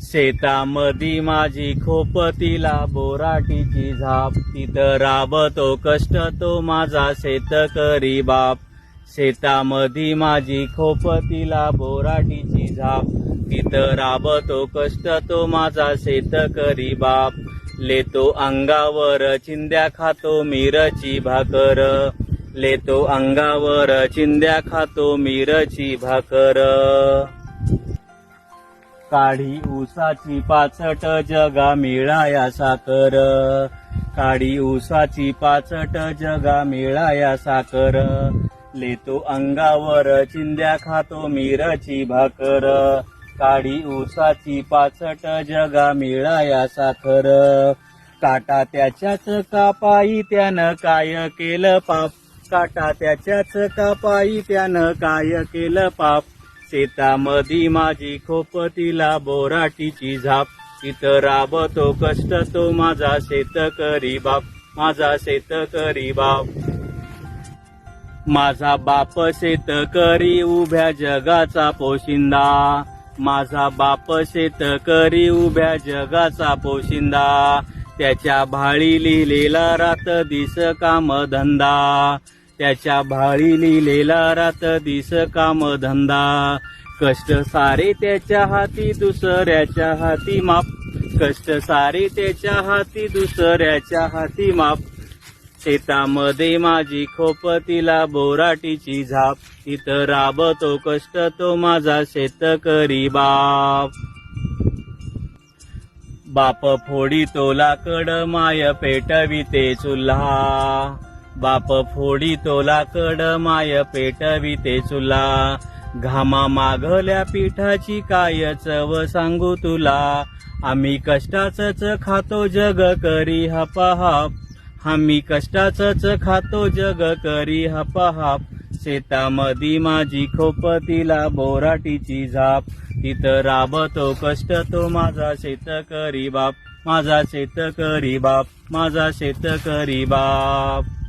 शेतामधी माझी खोपतीला बोराटीची झाप, तिथं राबतो कष्ट तो माझा शेतकरी बाप. शेतामधी माझी खोपतीला बोराटीची झाप, तिथं राबतो कष्ट तो माझा शेतकरी बाप. लेतो अंगावर चिंध्या खातो मिरची भाकर, लेतो अंगावर चिंध्या खातो मिरची भाकर. काढी ऊसाची पाचट जगा मिळाया साकर, काढी ऊसाची पाचट जगा मिळाया साकर. लेतो अंगावर चिंध्या खातो मिरची भाकर, काढी ऊसाची पाचट जगा मिळाया साखर. काटा त्याच्याच कापाई त्यानं काय केलं पाप, काटा त्याच्याच कापाई त्यानं काय केलं पाप. शेतामधी माझी खोपतीला बोराटीची झाप, तिथं राबतो कष्ट तो माझा शेतकरी बाप, माझा शेतकरी बाप. माझा बाप शेतकरी उभ्या जगाचा पोशिंदा, माझा बाप शेतकरी उभ्या जगाचा पोशिंदा. त्याच्या भाळी लिहिलेला रात दिस काम धंदा, त्याच्या भाळी लिहिलेला रात दिस काम धंदा. कष्ट सारे त्याच्या हाती दुसऱ्याच्या हाती माप, कष्ट सारे त्याच्या हाती दुसऱ्याच्या हाती माप. शेतामध्ये माझी खोपतीला बोराटीची झाप, तिथं राबतो कष्ट तो माझा शेतकरी बाप. बाप फोडितो लाकड माय पेटविते चुल्हा, बाप फोडितो लाकड माय पेटविते चुल्हा. घामा मागल्या पिठाची काय चव सांगू तुला, आम्ही कष्टाचंच खातो जग करी हापाहाप, आम्ही कष्टाचंच खातो जग करी हापाहाप. शेतामधी माझी खोपतीला बोराटीची झाप, तिथं राबतो कष्ट तो माझा शेतकरी बाप, माझा शेतकरी बाप, माझा शेतकरी बाप.